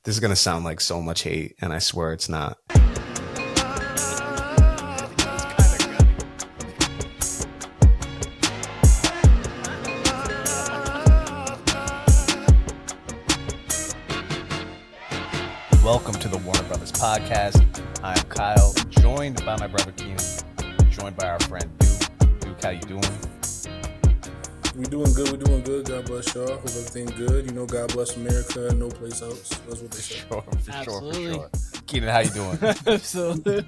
This is going to sound like so much hate, and I swear it's not. Welcome to the Warner Brothas Podcast. I'm Kyle, joined by my brother Keenan, joined by our friend Duke. Duke, how you doing? We doing good. God bless y'all. Hope everything good. You know, God bless America. No place else. That's what they say. For sure. Keenan, how you doing? Absolutely.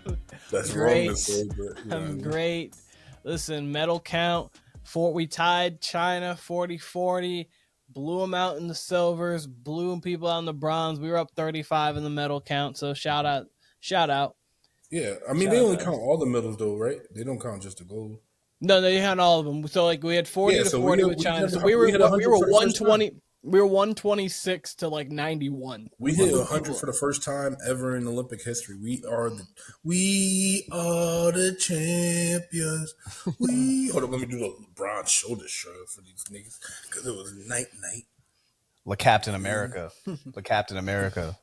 That's great. wrong to say, but I'm great. Listen, medal count. We tied China 40-40. Blew them out in the silvers. Blew people out in the bronze. We were up 35 in the medal count. So shout out. Yeah, I mean, they only count all the medals though, right? They don't count just the gold. No, they count all of them. So like we had 40 to 40 with China. So we were 120. We were 126 to like 91. We hit 100 for the first time ever in Olympic history. We are the champions. Hold on, let me do the LeBron shoulder shrug for these niggas because it was night. La Captain America. La Captain America.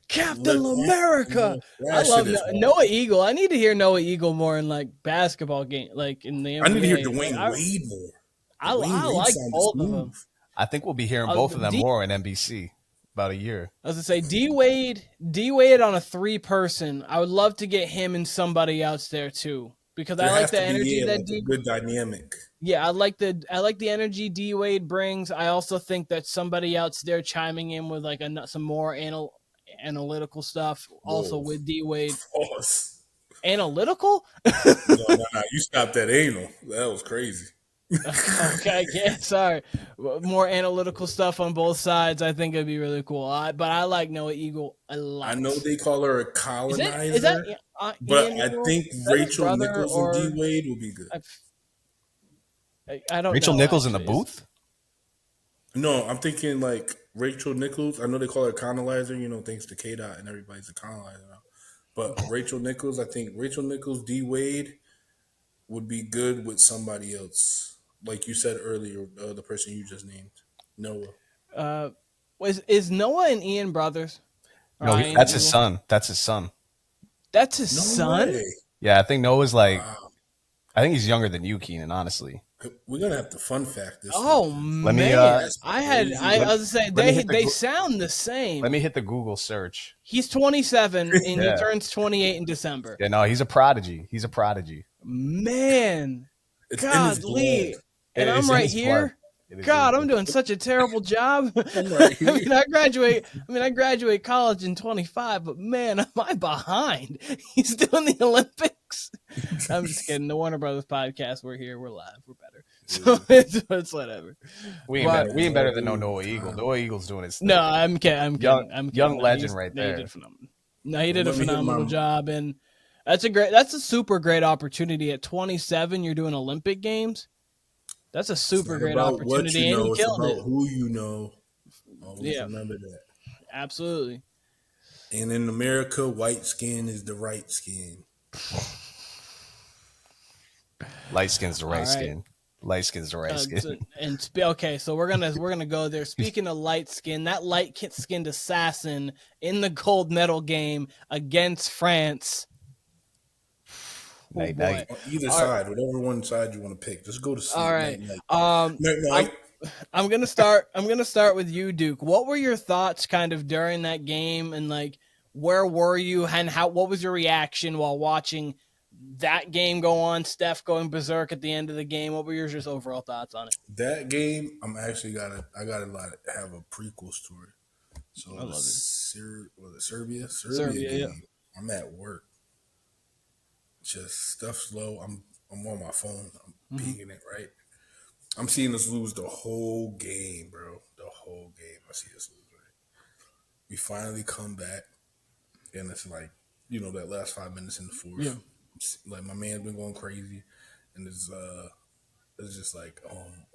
Captain America. I love Noah Eagle. I need to hear Noah Eagle more in like basketball game, like in the NBA. I need to hear Dwyane Wade more. I like both of them. I think we'll be hearing both of them more in NBC about a year. I was gonna say D Wade on a 3-person. I would love to get him and somebody else there too because I like the energy that D. Good dynamic. Yeah, I like the energy D Wade brings. I also think that somebody else there chiming in with like some more analytical stuff. Also with D Wade. False. Analytical? No, you stopped that anal. That was crazy. Okay, yeah, sorry. More analytical stuff on both sides. I think it'd be really cool. But I like Noah Eagle a lot. I know they call her a colonizer, is that but I think Rachel Nichols and D Wade will be good. I don't. Rachel know, Nichols actually. in the booth? No, I'm thinking like Rachel Nichols. I know they call her a colonizer. You know, thanks to K-Dot and everybody's a colonizer now. But Rachel Nichols, I think Rachel Nichols, D Wade would be good with somebody else. Like you said earlier, the person you just named, Noah. Is Noah and Ian brothers? No, that's his son. That's his son. That's his son? Way. Yeah, I think Noah's like, I think he's younger than you, Keenan, honestly. We're going to have to fun fact this. Oh, man. I was going to say, they sound the same. Let me hit the Google search. He's 27 and he turns 28 in December. Yeah, no, he's a prodigy. Man. It's Godly. And I'm right here. God, I'm doing such a terrible job. I'm right here. I graduate college in 25, but man, am I behind? He's doing the Olympics. I'm just kidding. The Warner Brothas Podcast. We're here. We're live. We're better. So it's whatever. We ain't better than Noah Eagle. Noah Eagle's doing his thing. No, I'm kidding. Young legend right there. He did phenomenal. No, he did a phenomenal job, and that's a super great opportunity. At 27, you're doing Olympic Games. That's a super great opportunity, and he killed it. Who you know, always remember that. Absolutely. And in America, white skin is the right skin. Light skin's the right skin. Light skin's the right skin. So we're gonna go there. Speaking of light skin, that light-skinned assassin in the gold medal game against France. Night. Either side, whatever one side you want to pick, just go to sleep. All right. Night. I'm gonna start with you, Duke. What were your thoughts kind of during that game, and like where were you, and what was your reaction while watching that game go on? Steph going berserk at the end of the game. What were your just overall thoughts on it? That game, I got to have a prequel story. So I love it. Serbia game. Yeah. I'm at work. Just stuff slow. I'm on my phone. I'm peeking it, right? I'm seeing us lose the whole game, bro. The whole game. I see us lose, right? We finally come back, and it's like, that last 5 minutes in the fourth. Yeah. Like, my man's been going crazy, and it's just like,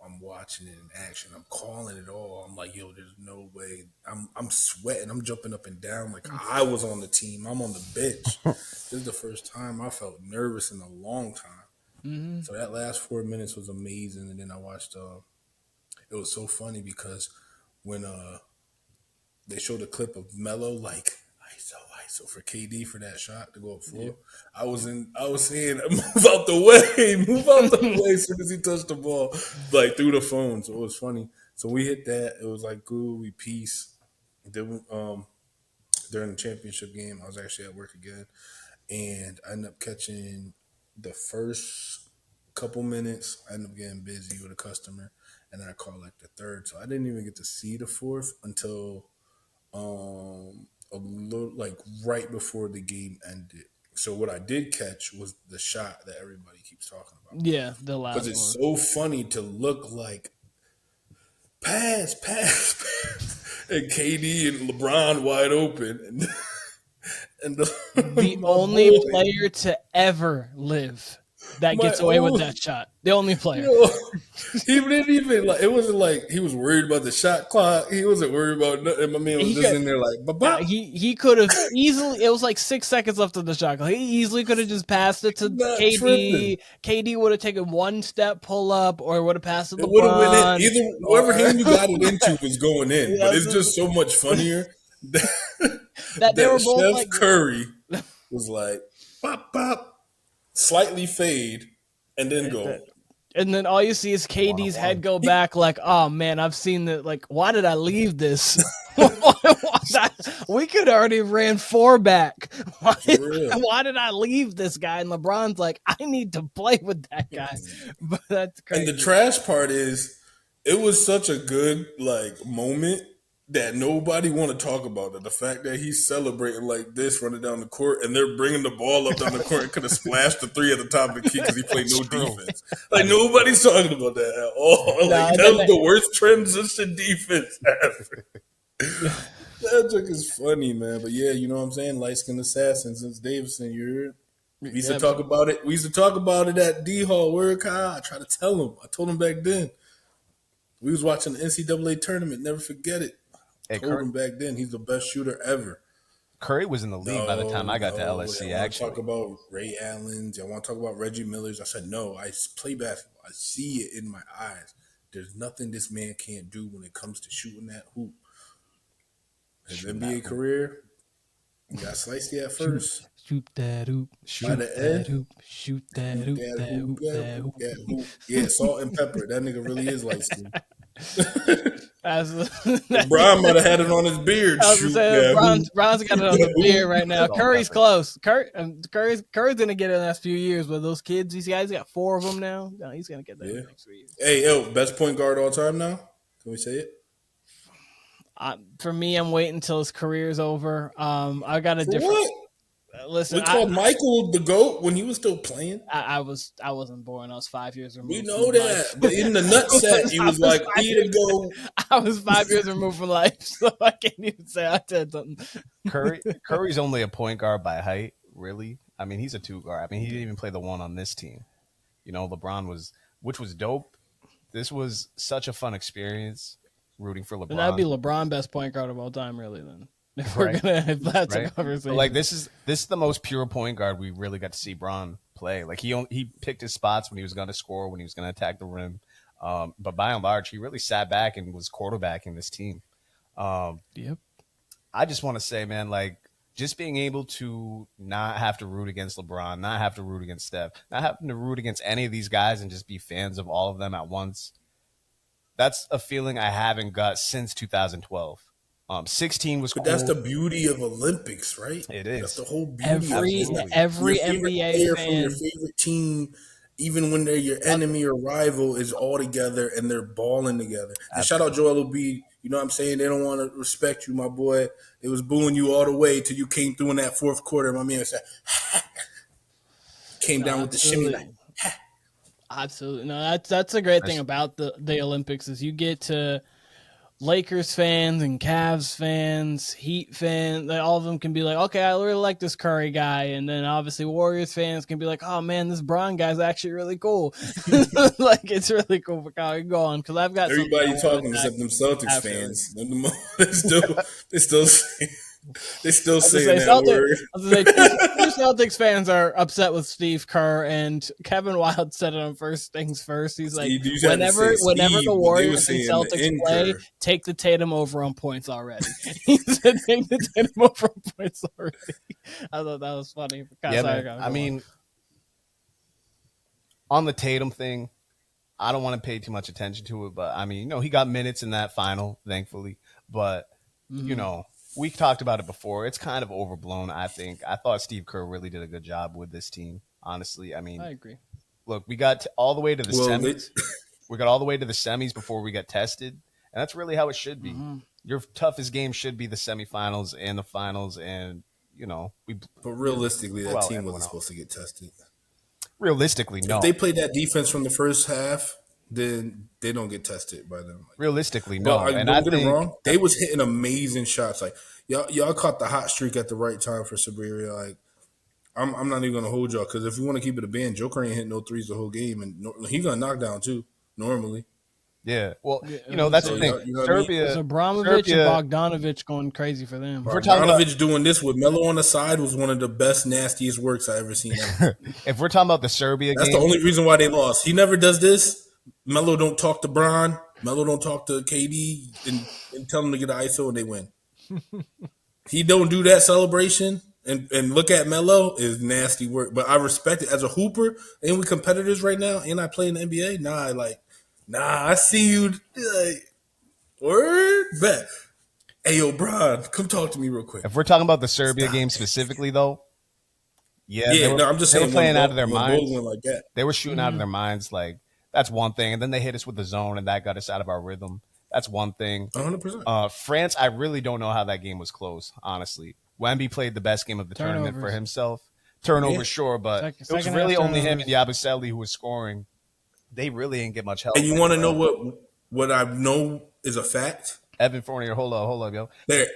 I'm watching it in action. I'm calling it all. I'm like, yo, there's no way. I'm sweating. I'm jumping up and down like I was on the team. I'm on the bench. This is the first time I felt nervous in a long time. Mm-hmm. So that last 4 minutes was amazing. And then I watched. It was so funny because when they showed a clip of Melo like ISO for KD for that shot to go up 4. I was saying move out the way as soon as he touched the ball, like through the phone. So it was funny. So we hit that. It was like cool. We peace. Then during the championship game, I was actually at work again, and I ended up catching the first couple minutes. I ended up getting busy with a customer, and then I called like the third. So I didn't even get to see the fourth until a little like right before the game ended. So what I did catch was the shot that everybody keeps talking about. Yeah, the last one. Because it's so funny to look like pass, and KD and LeBron wide open, and the only player to ever live that gets away with that shot. The only player. He didn't even like. It wasn't like he was worried about the shot clock. He wasn't worried about nothing. My man was just in there like, ba-ba. He could have easily. It was like 6 seconds left of the shot clock. He easily could have just passed it to KD. Tripping. KD would have taken one step pull up, or would have passed it to LeBron. It would have went in. LeBron. Either whoever hand you got it into was going in. But it's just so much funnier that they were both Steph like Curry was like pop pop, slightly fade, and then go. And then all you see is KD's head go back like, oh, man, I've seen that. Like, why did I leave this? We could already ran 4 back. Why did I leave this guy? And LeBron's like, I need to play with that guy. But that's crazy. And the trash part is it was such a good like moment that nobody want to talk about it. The fact that he's celebrating like this, running down the court, and they're bringing the ball up down the court and could have splashed the 3 at the top of the key because he played no defense. Like nobody's talking about that at all. Like that was the worst transition defense ever. That joke is funny, man. But yeah, you know what I'm saying? Light-skinned assassin since Davidson, you heard? We used to talk about it. We used to talk about it at D-Hall. Where Kyle? I tried to tell him. I told him back then. We was watching the NCAA tournament. Never forget it. I told him back then he's the best shooter ever. Curry was in the league by the time I got to LSC. I want to talk about Ray Allen's. I want to talk about Reggie Miller's. I said, no, I play basketball. I see it in my eyes. There's nothing this man can't do when it comes to shooting that hoop. His NBA career, he got sliced at first. Shoot that hoop. Shoot that hoop. Shoot that hoop. That hoop. Yeah, salt and pepper. That nigga really is light skinned. LeBron might have had it on his beard. I was saying, Bron's got it on the beard right now. Curry's close. Curry's gonna get it in the next few years. But those kids, he's got 4 of them now. No, he's gonna get that in the next few years. Hey, best point guard all time now? Can we say it? For me, I'm waiting until his career's over. I got a different. What? Listen, we called Michael the GOAT when he was still playing. I wasn't born. I was 5 years removed. We know that, but in the nutsack, he was like, "We to go." I was 5 years removed from life, so I can't even say I said something. Curry's only a point guard by height, really. I mean, he's a 2 guard. I mean, he didn't even play the 1 on this team. You know, LeBron was, which was dope. This was such a fun experience rooting for LeBron. And that'd be LeBron best point guard of all time, really. Then. If we're gonna have that's a conversation. Like this is the most pure point guard we really got to see Bron play. Like he picked his spots when he was going to score, when he was going to attack the rim. But by and large, he really sat back and was quarterbacking this team. Yep. I just want to say, man, like just being able to not have to root against LeBron, not have to root against Steph, not having to root against any of these guys and just be fans of all of them at once. That's a feeling I haven't got since 2012. 16 was cool. But that's the beauty of Olympics, right? It is. That's the whole beauty every your NBA player fan from your favorite team, even when they're your enemy or rival, is all together and they're balling together. And shout out Joel Embiid. You know what I'm saying? They don't want to respect you, my boy. They was booing you all the way till you came through in that 4th quarter. My man said, came down with the shimmy like, absolutely. No, that's a great thing about the Olympics is you get to Lakers fans and Cavs fans, Heat fans, all of them can be like, okay, I really like this Curry guy. And then obviously Warriors fans can be like, oh man, this Bron guy's actually really cool. Like it's really cool for Kyle. Go on, because I've got everybody talking except them Celtics fans. They still They still I was gonna saying say, that word. I was gonna say, two Celtics fans are upset with Steve Kerr, and Kevin Wild said it on First Things First. He's like, You had to say whenever Steve, the but they were Warriors and saying the Celtics play, N-Kerr. take the Tatum over on points already. He said, take the Tatum over on points already. I thought that was funny. Yeah, man. I mean, on the Tatum thing, I don't want to pay too much attention to it, but I mean, he got minutes in that final, thankfully. But, we talked about it before. It's kind of overblown, I think. I thought Steve Kerr really did a good job with this team, honestly. I mean, I agree. Look, we got all the way to the semis. We got all the way to the semis before we got tested. And that's really how it should be. Your toughest game should be the semifinals and the finals. And, But realistically, that team wasn't supposed to get tested. Realistically, no. If they played that defense from the first half, then they don't get tested by them. Realistically, no. And don't get it wrong. They was hitting amazing shots. Like y'all caught the hot streak at the right time for Siberia. Like I'm not even gonna hold y'all because if you want to keep it a band, Joker ain't hit no threes the whole game, and he gonna knock down too normally. Yeah, well, that's the thing. Serbia, Abramovich and Bogdanovic going crazy for them. Bogdanovic doing this with Melo on the side was one of the best, nastiest works I ever seen. If we're talking about the Serbia that's game, the only reason why they lost. He never does this. Melo don't talk to Bron. Melo don't talk to KD and tell him to get an ISO and they win. He don't do that celebration and look at Melo is nasty work. But I respect it as a hooper. And we competitors right now. And I play in the NBA. I see you. Word bet. Hey, yo, Bron, come talk to me real quick. If we're talking about the Serbia game specifically, though, I'm just saying they were playing out of their minds. Like that. They were shooting out of their minds. Like that's one thing, and then they hit us with the zone, and that got us out of our rhythm. That's one thing. 100%. France, I really don't know how that game was close. Honestly, Wemby played the best game of the tournament for himself. Turnover, sure, but it was really only him and Yabusele who was scoring. They really didn't get much help. And you want to know what I know is a fact? Evan Fournier, hold up, yo. Their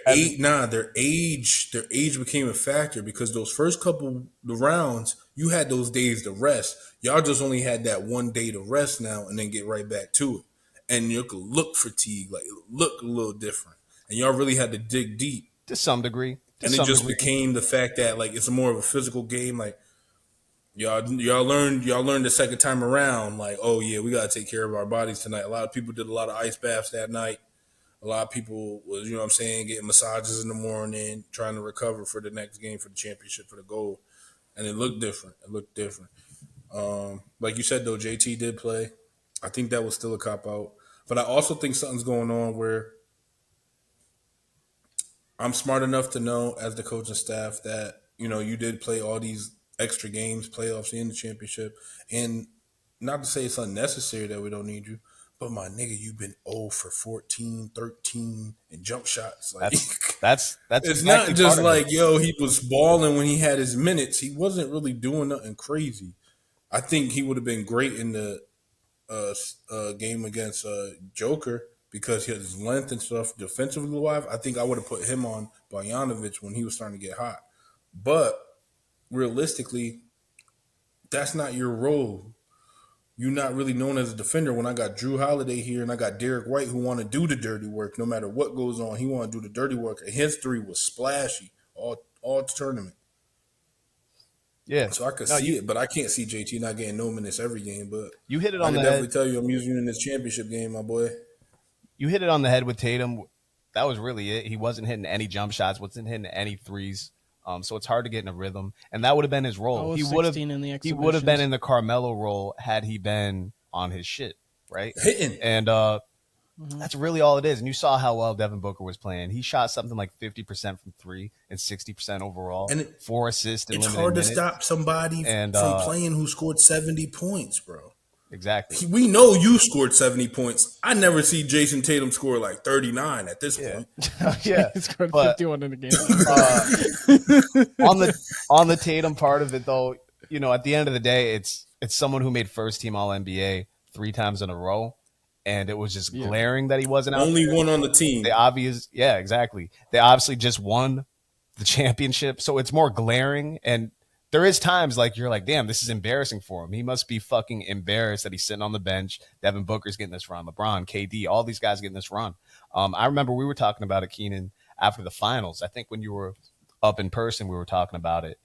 age became a factor because those first couple the rounds, you had those days to rest. Y'all just only had that one day to rest now and then get right back to it. And you could look fatigued, like it looked a little different. And y'all really had to dig deep. To some degree. And it just became the fact that like it's more of a physical game. Like y'all learned the second time around, like, oh yeah, we gotta take care of our bodies tonight. A lot of people did a lot of ice baths that night. A lot of people was, getting massages in the morning, trying to recover for the next game, for the championship, for the gold. And it looked different. Like you said, though, JT did play. I think that was still a cop-out. But I also think something's going on where I'm smart enough to know as the coaching staff that, you did play all these extra games, playoffs, and the championship. And not to say it's unnecessary that we don't need you, but my nigga, you've been 0 for 14, 13 in jump shots. Like that's it's exactly not just like, yo, he was balling when he had his minutes. He wasn't really doing nothing crazy. I think he would have been great in the game against Joker because his length and stuff defensively wise. I think I would have put him on Bogdanovic when he was starting to get hot. But realistically, that's not your role. You're not really known as a defender when I got Drew Holiday here and I got Derek White who want to do the dirty work. No matter what goes on, he want to do the dirty work. And his three was splashy all tournament. Yeah. So I could see it, but I can't see JT not getting no minutes every game. But you hit it on the head. I can definitely tell you I'm using you in this championship game, my boy. You hit it on the head with Tatum. That was really it. He wasn't hitting any jump shots, wasn't hitting any threes. So it's hard to get in a rhythm, and that would have been his role. He would have been in the Carmelo role had he been on his shit, right? Hitting, and that's really all it is. And you saw how well Devin Booker was playing. He shot something like 50% from three and 60% overall, and 4 assists. It's hard to stop somebody from playing who scored 70 points, bro. Exactly. We know you scored 70 points. I never see Jason Tatum score like 39 at this point. Yeah, he scored 51 in the game. On the Tatum part of it, though, at the end of the day, it's someone who made first team All NBA 3 times in a row, and it was just glaring that he wasn't out only there. One on the team. Exactly. They obviously just won the championship, so it's more glaring. And there is times like you're like, damn, this is embarrassing for him. He must be fucking embarrassed that he's sitting on the bench. Devin Booker's getting this run. LeBron, KD, all these guys getting this run. I remember we were talking about it, Keenan, after the finals. I think when you were up in person, we were talking about it.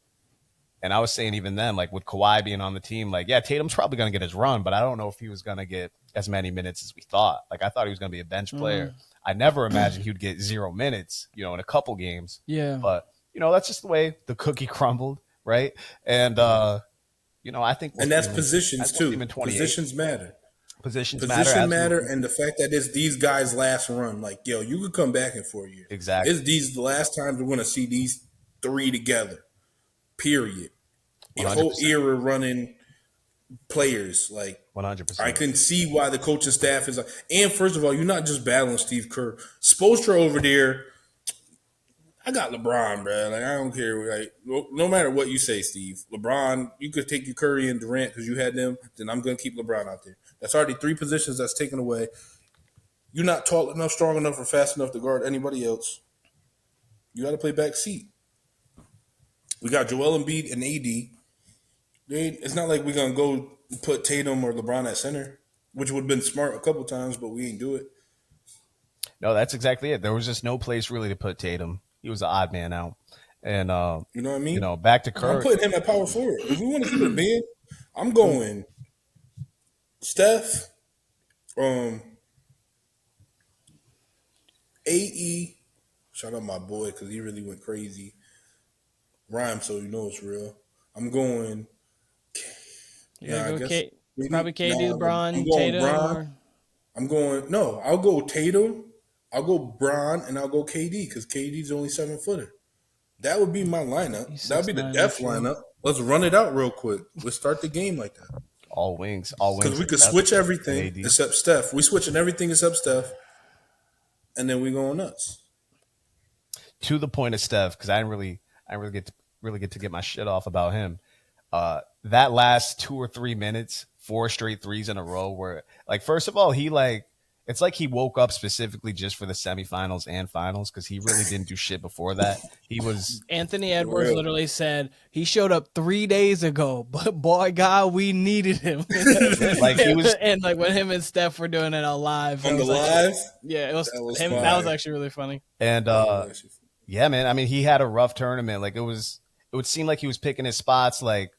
And I was saying even then, like with Kawhi being on the team, like, yeah, Tatum's probably going to get his run, but I don't know if he was going to get as many minutes as we thought. Like, I thought he was going to be a bench player. I never imagined he would get 0 minutes, in a couple games. Yeah. But, that's just the way the cookie crumbled, right? And, I think and that's positions too. Positions matter. Positions matter, absolutely. and the fact that it's these guys' last run, like, yo, you could come back in 4 years. Exactly. It's these the last times we're going to see these three together. Period. Your 100%. Whole era running players, like 100%. I can see why the coaching staff is like. And first of all, you're not just battling Steve Kerr. Spoelstra over there. I got LeBron, bro. Like, I don't care. Like, no matter what you say, Steve. LeBron, you could take your Curry and Durant because you had them. Then I'm going to keep LeBron out there. That's already 3 positions that's taken away. You're not tall enough, strong enough, or fast enough to guard anybody else. You got to play back seat. We got Joel Embiid and AD. It's not like we're going to go put Tatum or LeBron at center, which would have been smart a couple times, but we ain't do it. No, that's exactly it. There was just no place really to put Tatum. He was an odd man out. And, you know what I mean? Back to Curry. I'm putting him at power forward. If we want to keep it big, I'm going Steph, AE. Shout out my boy because he really went crazy. Rhyme, so you know it's real. I'm going. Probably KD, LeBron, Tatum. I'm going. No, I'll go Tatum. I'll go Bron, and I'll go KD because KD's only 7-footer. That would be my lineup. That would be the death lineup. Let's run it out real quick. Let's start the game like that. All wings. Because we could switch everything except Steph. We switching everything except Steph, and then we going nuts. To the point of Steph, because I didn't really get to get my shit off about him. That last 2 or 3 minutes, 4 straight threes in a row, where like first of all it's like he woke up specifically just for the semifinals and finals because he really didn't do shit before that. He was Anthony Edwards literally said he showed up 3 days ago, but boy, God, we needed him. Like he was, and like when him and Steph were doing it live on the live, yeah, it was him. That was actually really funny. And yeah, man. I mean, he had a rough tournament. Like it would seem like he was picking his spots. Like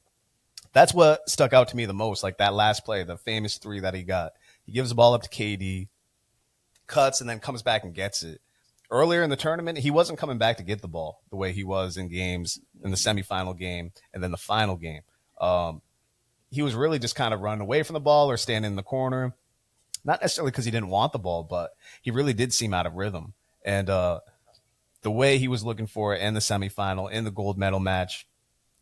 that's what stuck out to me the most. Like that last play, the famous 3 that he got. He gives the ball up to KD, cuts, and then comes back and gets it. Earlier in the tournament, he wasn't coming back to get the ball the way he was in games in the semifinal game and then the final game. He was really just kind of running away from the ball or standing in the corner. Not necessarily because he didn't want the ball, but he really did seem out of rhythm. And the way he was looking for it in the semifinal, in the gold medal match,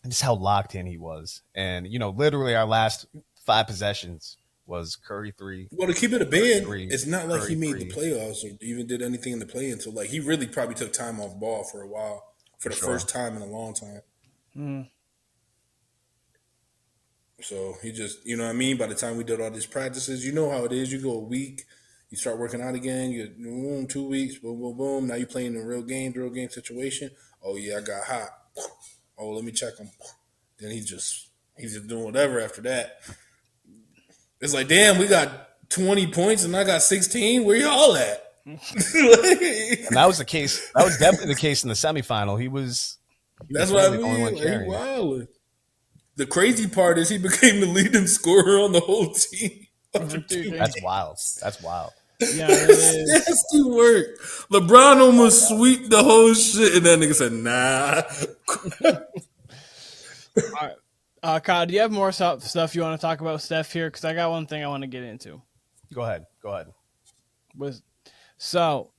and just how locked in he was. And, literally our last 5 possessions was Curry 3. Well, to keep it a band, it's not like he made the playoffs or even did anything in the play-in. So, like, he really probably took time off ball for a while, for the first time in a long time. So, he just, you know what I mean? By the time we did all these practices, you know how it is. You go a week, you start working out again, you 2 weeks, boom, boom, boom. Now you're playing a real game situation. Oh, yeah, I got hot. Oh, let me check him. Then he's just doing whatever after that. It's like, damn, we got 20 points and I got 16. Where y'all at? And that was the case. That was definitely the case in the semifinal. He was That's what I mean. Like, he wilded. The crazy part is he became the leading scorer on the whole team. That's wild. That's wild. Yeah, it is. Nasty work. LeBron almost sweeped the whole shit, and that nigga said, nah. All right. Kyle, do you have more stuff you want to talk about Steph here? Because I got one thing I want to get into. Go ahead. So,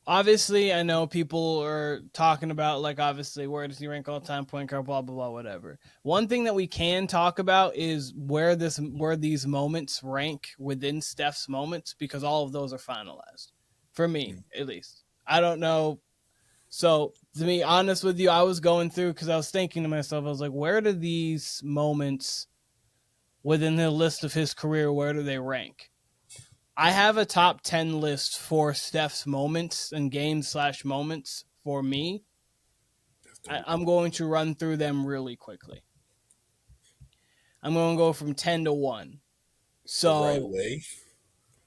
obviously, I know people are talking about, like, obviously, where does he rank all time point guard, blah, blah, blah, whatever. One thing that we can talk about is where these moments rank within Steph's moments, because all of those are finalized. For me, at least. I don't know. So, to be honest with you, I was going through because I was thinking to myself, I was like, where do these moments within the list of his career, where do they rank? I have a top 10 list for Steph's moments and games/moments for me. I'm going to run through them really quickly. I'm going to go from 10 to 1. So, the right way.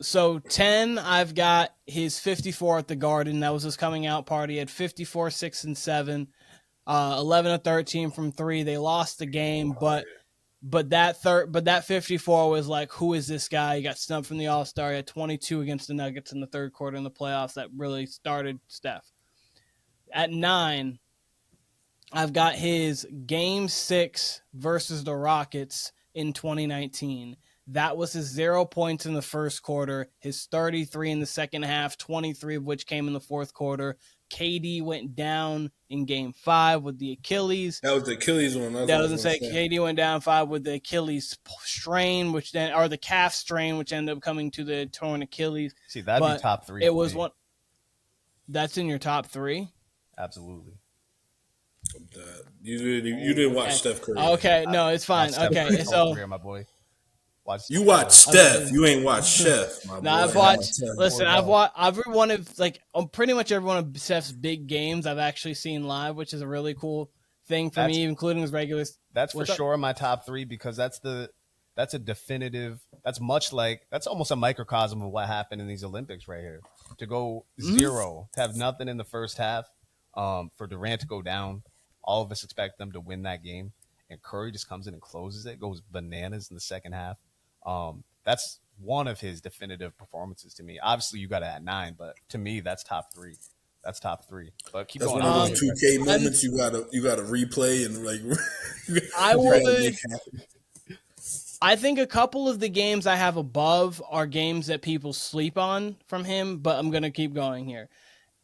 So 10, I've got his 54 at the Garden. That was his coming out party. He had 54, 6, and 7. 11 of 13 from 3. They lost the game, but that 54 was like, who is this guy? He got snubbed from the All-Star. He had 22 against the Nuggets in the third quarter in the playoffs. That really started Steph. At 9, I've got his Game 6 versus the Rockets in 2019. That was his 0 points in the first quarter, his 33 in the second half, 23 of which came in the fourth quarter. KD went down in Game 5 with the Achilles. That was the Achilles one. That was say KD went down 5 with the Achilles strain, or the calf strain, which ended up coming to the torn Achilles. See, that'd be top 3. It was one. That's in your top 3. Absolutely. You didn't watch Steph Curry. Okay, no, it's fine. Okay, so my boy. You watch Steph. You ain't watch Chef. My boy. I've watched. Listen, I've watched every one of pretty much every one of Steph's big games. I've actually seen live, which is a really cool thing for me, including his regular. That's for sure my top 3 because that's a definitive. That's almost a microcosm of what happened in these Olympics right here. To go 0, to have nothing in the first half, for Durant to go down. All of us expect them to win that game, and Curry just comes in and closes it, goes bananas in the second half. That's one of his definitive performances to me. Obviously, you got it at 9, but to me, that's top 3. That's top 3. But keep going. That's one of those 2K moments you gotta replay and I think a couple of the games I have above are games that people sleep on from him, but I'm gonna keep going here.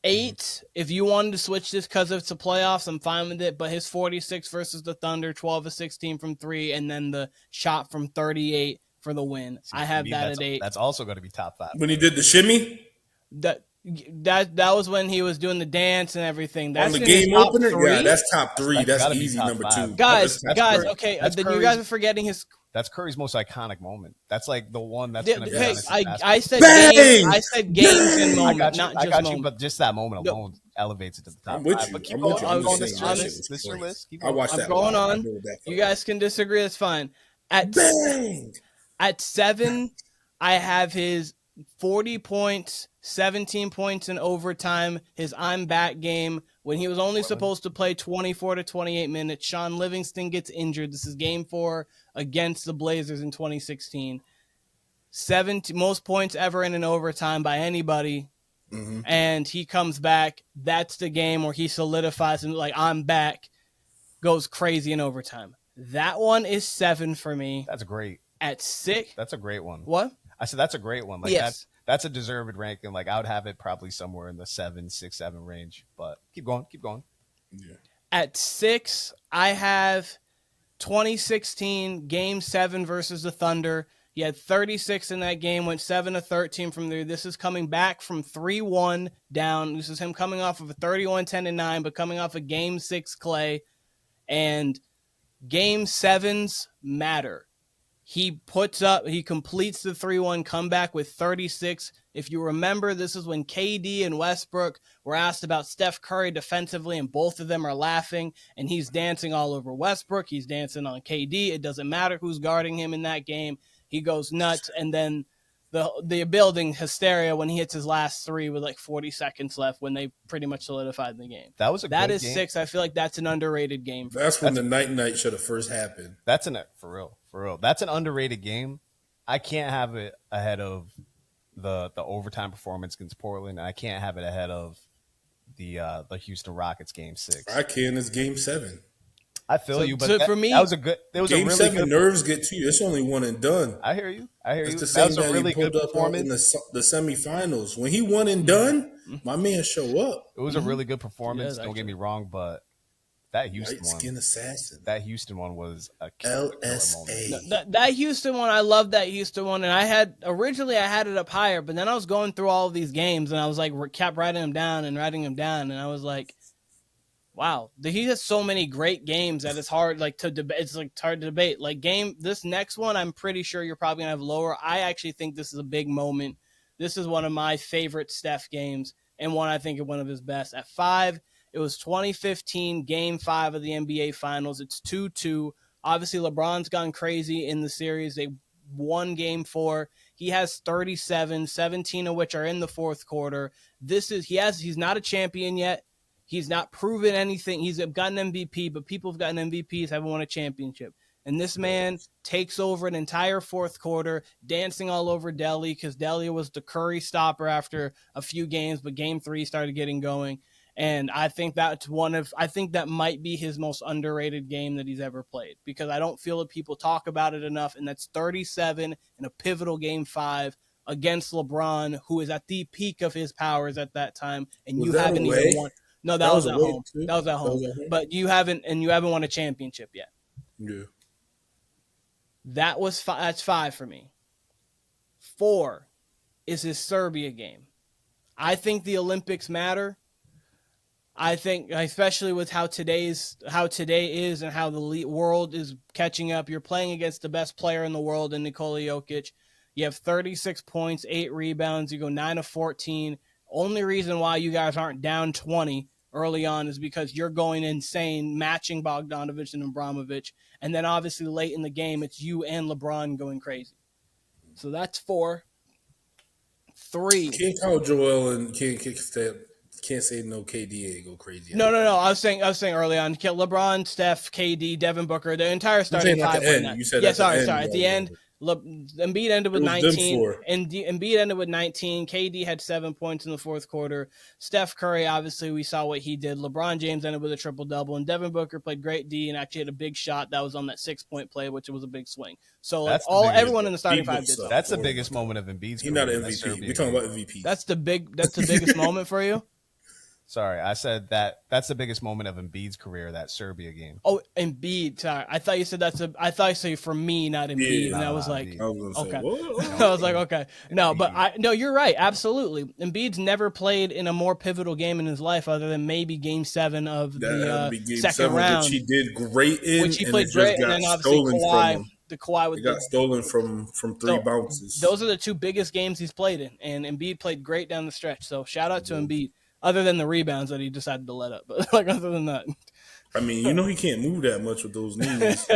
8, if you wanted to switch this because it's the playoffs, I'm fine with it. But his 46 versus the Thunder, 12 of 16 from 3, and then the shot from 38 for the win. I have that at 8. That's also going to be top 5. When he did the shimmy? That was when he was doing the dance and everything. That's on the game opener? 3. Yeah, that's top 3. That's easy number 2. Guys, okay. Then you guys are forgetting his... That's Curry's most iconic moment. That's like the one that's going to be. Hey, I said games. I said games and moment, not just moment. But just that moment alone elevates it to the top. I'm with 5. you. But keep I'm going. with you. I'm just This saying, is your list. I watched that. I'm going on. You guys can disagree. That's fine. At 7, I have his 40 points, 17 points in overtime, his I'm back game when he was only supposed to play 24 to 28 minutes. Sean Livingston gets injured. This is game 4 against the Blazers in 2016. 17 most points ever in an overtime by anybody. Mm-hmm. And he comes back. That's the game where he solidifies and I'm back, goes crazy in overtime. That one is 7 for me. That's great. At 6. That's a great one. What? I said that's a great one. Yes. That's a deserved ranking. I would have it probably somewhere in the 7, 6, 7 range. But keep going. Yeah. At 6, I have 2016 Game 7 versus the Thunder. He had 36 in that game, went 7 of 13 from there. This is coming back from 3-1 down. This is him coming off of a 31-10-9, but coming off a Game 6 Clay. And Game 7s matter. He completes the 3-1 comeback with 36. If you remember, this is when KD and Westbrook were asked about Steph Curry defensively, and both of them are laughing, and he's dancing all over Westbrook. He's dancing on KD. It doesn't matter who's guarding him in that game. He goes nuts, and then the building hysteria when he hits his last 3 with 40 seconds left when they pretty much solidified the game. That is game. 6. I feel like that's an underrated game. That's when the night should have first happened. For real. That's an underrated game. I can't have it ahead of the overtime performance against Portland, and I can't have it ahead of the Houston Rockets Game 6. I can. It's Game 7. I feel you, but for me, that was a good. It was Game a really 7 good. Nerves get to you. It's only one and done. I hear you. It's the same that was a really good performance in the semifinals. When he won and done, my man show up. It was a really good performance. Don't get me wrong, but that Houston one, Light-skin assassin. That Houston one was a LSA. moment. That Houston one, I love that Houston one, and I had it up higher, but then I was going through all of these games, and I was kept writing them down, and I was like, wow, he has so many great games that it's hard to debate. It's hard to debate. This next one, I'm pretty sure you're probably gonna have lower. I actually think this is a big moment. This is one of my favorite Steph games, and one I think is one of his best. At 5, it was 2015 Game 5 of the NBA Finals. It's 2-2. Obviously, LeBron's gone crazy in the series. They won game 4. He has 37, 17 of which are in the fourth quarter. He's not a champion yet. He's not proven anything. He's gotten MVP, but people have gotten MVPs, haven't won a championship. And this man takes over an entire fourth quarter, dancing all over Delhi, because Delhi was the Curry stopper after a few games, but game 3 started getting going. And I think that might be his most underrated game that he's ever played, because I don't feel that people talk about it enough. And that's 37 in a pivotal game 5 against LeBron, who is at the peak of his powers at that time. And you haven't even won. No, that was at home. That was at home. But you haven't won a championship yet. Yeah. That's 5 for me. 4 is his Serbia game. I think the Olympics matter. I think, especially with how today is and how the world is catching up, you're playing against the best player in the world in Nikola Jokic. You have 36 points, 8 rebounds. You go 9 of 14. Only reason why you guys aren't down 20 early on is because you're going insane, matching Bogdanovic and Abramovich. And then obviously late in the game, it's you and LeBron going crazy. So that's 4. 3. Can't call Joel and can't say no KD ain't go crazy. No. I was saying early on, LeBron, Steph, KD, Devin Booker, the entire starting 5. You said sorry. At the end, Embiid ended with 19. And Embiid ended with 19. KD had 7 points in the fourth quarter. Steph Curry, obviously, we saw what he did. LeBron James ended with a triple-double. And Devin Booker played great D and actually had a big shot that was on that 6-point play, which was a big swing. So everyone in the starting 5 did that. That's the biggest moment of Embiid's career. He's not an MVP. We're talking about MVP. That's the biggest moment for you? Sorry, I said that's the biggest moment of Embiid's career, that Serbia game. Oh, Embiid. Sorry. I thought you said for me, not Embiid. And I was like, okay. I was like, okay. No, but you're right. Absolutely. Embiid's never played in a more pivotal game in his life other than maybe game 7 of the second round. Which he did great in. Which he played great, and then obviously Kawhi got stolen from 3 bounces. Those are the 2 biggest games he's played in, and Embiid played great down the stretch. So shout out to Embiid. Other than the rebounds that he decided to let up. But other than that. I mean, he can't move that much with those knees.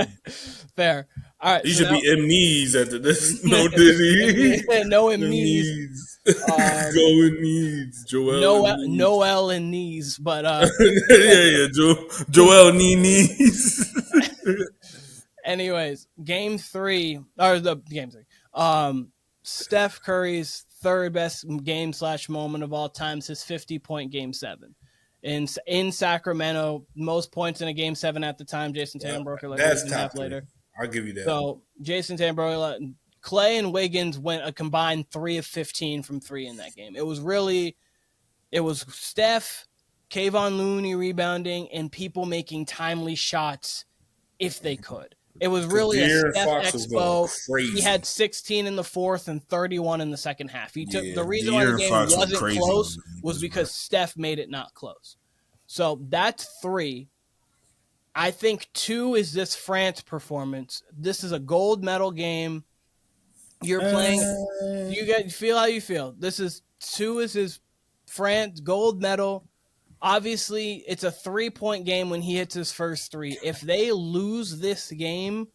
Fair. All right. He should be M knees after this. No, did he? No M knees. Go in knees. Noel in knees. But Joel knees. Anyways, game 3. Steph Curry's third best game / moment of all time is his 50-point game 7. In Sacramento, most points in a game 7 at the time. Jason Tatum broke it like that's a half later. I'll give you that. So Jason Tatum broke it. Clay and Wiggins went a combined 3 of 15 from 3 in that game. It was Steph, Kayvon Looney rebounding, and people making timely shots if they could. It was really a Steph expo. He had 16 in the fourth and 31 in the second half. The reason why the game wasn't close was because Steph made it not close. So that's 3. I think 2 is this France performance. This is a gold medal game. You're playing. You feel how you feel. 2 is his France gold medal. Obviously, it's a 3-point game when he hits his first 3. If they lose this game,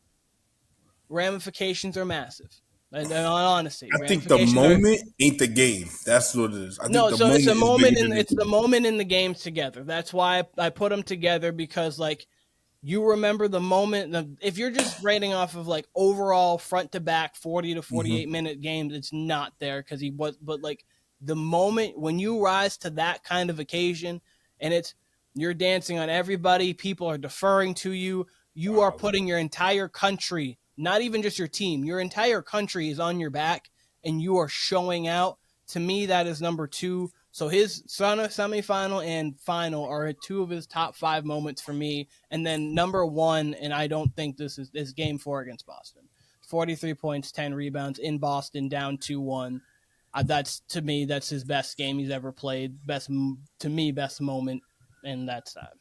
ramifications are massive. In all honesty, I think the moment ain't the game. That's what it is. It's a moment. It's the moment in the games together. That's why I put them together, because you remember the moment. If you're just rating off of overall front to back 40 to 48 minute games, it's not there because he was. But the moment when you rise to that kind of occasion. And you're dancing on everybody. People are deferring to you. You are putting your entire country, not even just your team, your entire country is on your back, and you are showing out. To me, that is number 2. So his semifinal and final are 2 of his top 5 moments for me. And then number 1, and I don't think this is game 4 against Boston. 43 points, 10 rebounds in Boston, down 2-1. That's his best game he's ever played. Best moment, and that's that.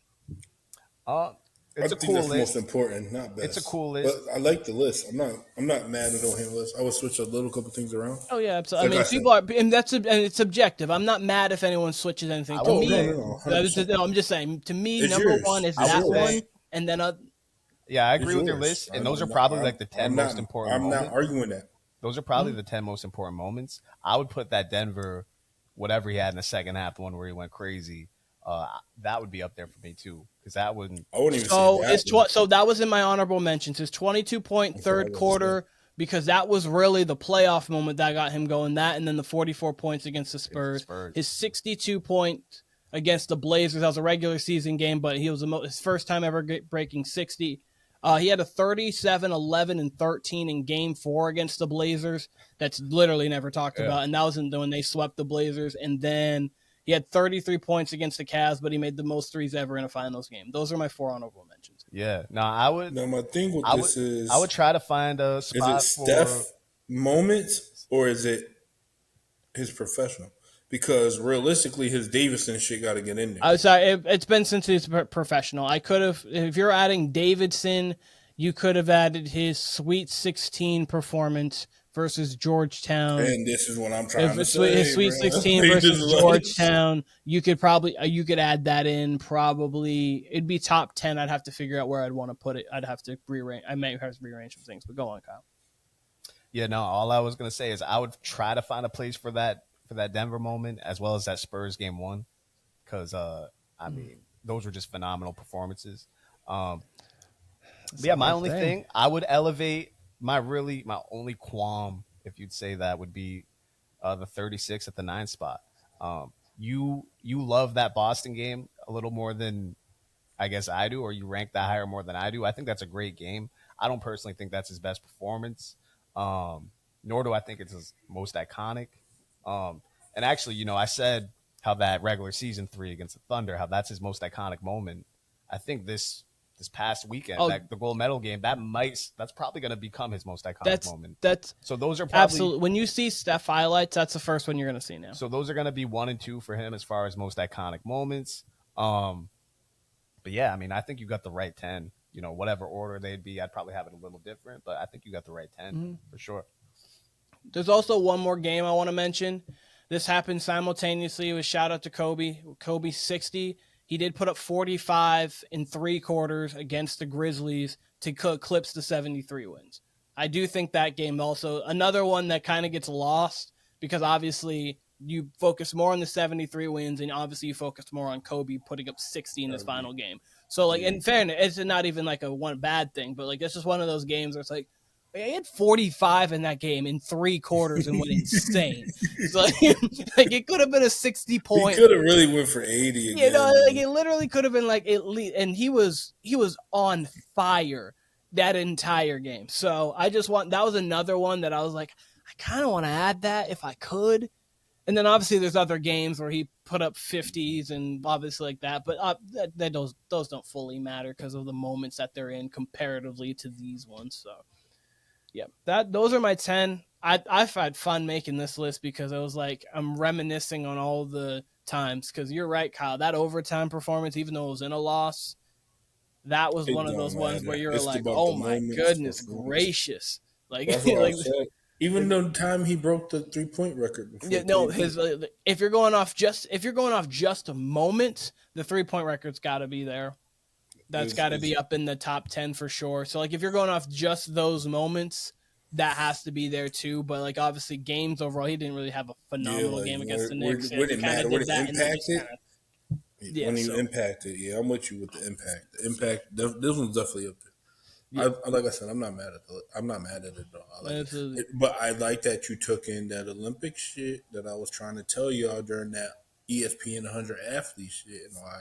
It's a cool list. Most important, not best. It's a cool list. But I like the list. I'm not mad at don't have a list. I would switch a couple things around. Oh yeah, absolutely. People are, and it's subjective. I'm not mad if anyone switches anything. To me, no, I'm just saying. To me, number 1 is that one, and then Yeah, I It's agree with your yours. list, and those are probably like the 10 most important I'm not moments. arguing that. Those are probably the 10 most important moments. I would put that Denver, whatever he had in the second half, the one where he went crazy, that would be up there for me too, because that wouldn't. I wouldn't even say So that. so that was in my honorable mentions. His 22-point third quarter, because that was really the playoff moment that got him going. That and then the 44 points against the Spurs. His 62 point against the Blazers. That was a regular season game, but he was his first time ever breaking 60. He had a 37, 11, and 13 in Game 4 against the Blazers. That's literally never talked about, and that was when they swept the Blazers. And then he had 33 points against the Cavs, but he made the most threes ever in a finals game. Those are my 4 honorable mentions. Yeah. No, I would. Now my thing with this is, I would try to find a spot. Is it Steph moments or is it his professional? Because realistically, his Davidson shit got to get in there. I was sorry, it's been since he's professional. I could have, if you're adding Davidson, you could have added his Sweet 16 performance versus Georgetown. And this is what I'm trying to say. His Sweet 16 versus Georgetown, you could add that in. Probably it'd be top 10. I'd have to figure out where I'd want to put it. I'd have to rearrange. I may have to rearrange some things. But go on, Kyle. Yeah, no. All I was gonna say is I would try to find a place for that Denver moment as well as that Spurs game 1, because I mean those were just phenomenal performances. But yeah, my only thing I would elevate my only qualm, if you'd say that, would be the 36 at the 9 spot. You love that Boston game a little more than I guess I do, or you rank that higher more than I do. I think that's a great game. I don't personally think that's his best performance, nor do I think it's his most iconic. And actually, I said how that regular season 3 against the Thunder, how that's his most iconic moment. I think this past weekend, the gold medal game, that's probably going to become his most iconic moment. So those are probably absolutely, when you see Steph highlights, that's the first one you're going to see now. So those are going to be 1 and 2 for him as far as most iconic moments. But yeah, I mean, I think you got the right 10. Whatever order they'd be, I'd probably have it a little different, but I think you got the right 10 for sure. There's also one more game I want to mention. This happened simultaneously. It was shout out to Kobe. Kobe 60. He did put up 45 in 3 quarters against the Grizzlies to eclipse the 73 wins. I do think that game also, another one that kind of gets lost because obviously you focus more on the 73 wins and obviously you focus more on Kobe putting up 60 in this final game. So in fairness, it's not even like a one bad thing, but it's just one of those games where it's like, he had 45 in that game in 3 quarters and went insane. So, it could have been a 60-point. He could have really went for 80 again. It literally could have been at least, and he was on fire that entire game. So that was another one that I was like, I kind of want to add that if I could. And then obviously there's other games where he put up 50s and obviously like that, but those don't fully matter because of the moments that they're in comparatively to these ones. So. Yeah, those are my 10. I've had fun making this list because I was like, I'm reminiscing on all the times. Because you're right, Kyle. That overtime performance, even though it was in a loss, that was one of those ones where you're like, oh my goodness gracious! Even the time he broke the 3-point record. If you're going off just a moment, the 3-point record's got to be there. That's got to be up in the top 10 for sure. So, if you're going off just those moments, that has to be there too. But, obviously, games overall, he didn't really have a phenomenal game against the Knicks. Would it matter? Would it impact it? When he impacted, I'm with you with the impact. The impact, this one's definitely up there. Yeah. Like I said, I'm not mad at it though. But I like that you took in that Olympic shit that I was trying to tell y'all during that ESPN 100 athlete shit and why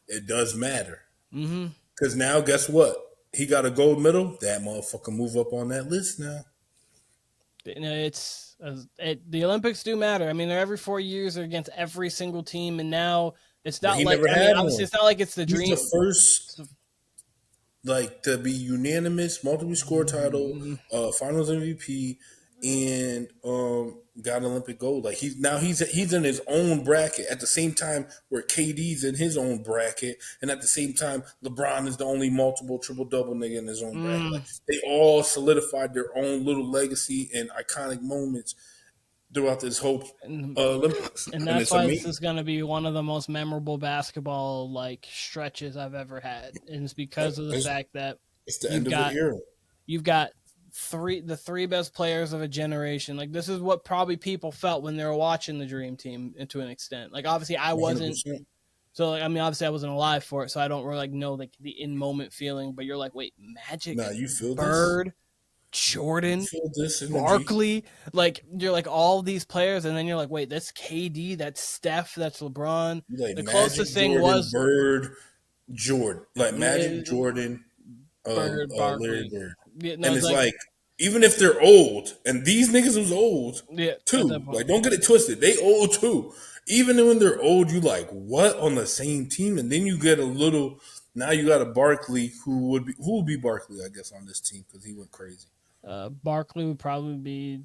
it does matter. Because now, guess what? He got a gold medal. That motherfucker move up on that list now. The Olympics do matter. I mean, they're every 4 years. They're against every single team, and now it's not obviously it's not like it's the dream. He's the first, to be unanimous, multiple score title, Finals MVP, and got Olympic gold. He's in his own bracket at the same time where KD's in his own bracket, and at the same time LeBron is the only multiple triple-double nigga in his own bracket. They all solidified their own little legacy and iconic moments throughout this whole Olympics. And that's why this is going to be one of the most memorable basketball stretches I've ever had. And it's because of the fact that It's the end of the era. You've got the three best players of a generation. Like, this is what probably people felt when they were watching the Dream Team, and to an extent. Like, obviously I wasn't. 100%. So, like, I mean, obviously I wasn't alive for it, so I don't really know like the in moment feeling. But you're like, wait, Magic, Nah, you feel Bird, this? Jordan, You feel this energy? Barkley, like you're like all these players, and then you're like, wait, that's KD, that's Steph, that's LeBron. You like The Magic, closest thing Jordan, was Bird, Jordan, like Magic, Jordan, Bird, Barkley. Larry Bird. Yeah, no, And it's like, even if they're old, and these niggas was old too, like, don't get it twisted, they old too. Even when they're old, you like, what, on the same team? And then you get a little. Now you got a Barkley who would be Barkley, I guess, on this team because he went crazy. Barkley would probably be.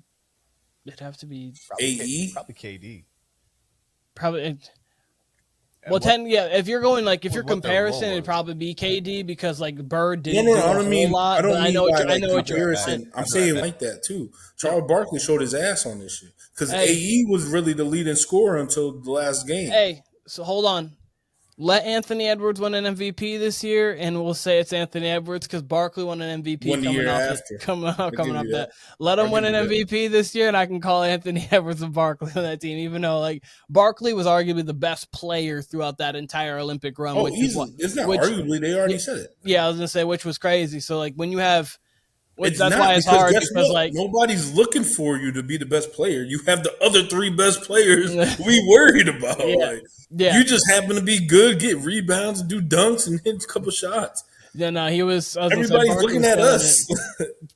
It'd have to be AE, probably KD. Probably. Well, if you're going like if you're comparison, it'd probably be KD because like Bird didn't do a whole lot. I know what you're saying. I'm saying like that too. Charles Barkley showed his ass on this shit because AE was really the leading scorer until the last game. Hey, so hold on. Let Anthony Edwards win an MVP this year, and we'll say it's Anthony Edwards because Barkley won an MVP coming off that. Let him win an MVP this year, and I can call Anthony Edwards and Barkley on that team, even though like Barkley was arguably the best player throughout that entire Olympic run. It's not arguably; they already said it. Yeah, I was gonna say which was crazy. So like when you have. That's why it's hard because like nobody's looking for you to be the best player. You have the other three best players we worried about. You just happen to be good, get rebounds, and do dunks, and hit a couple shots. Yeah, no, he was. Everybody's looking at us.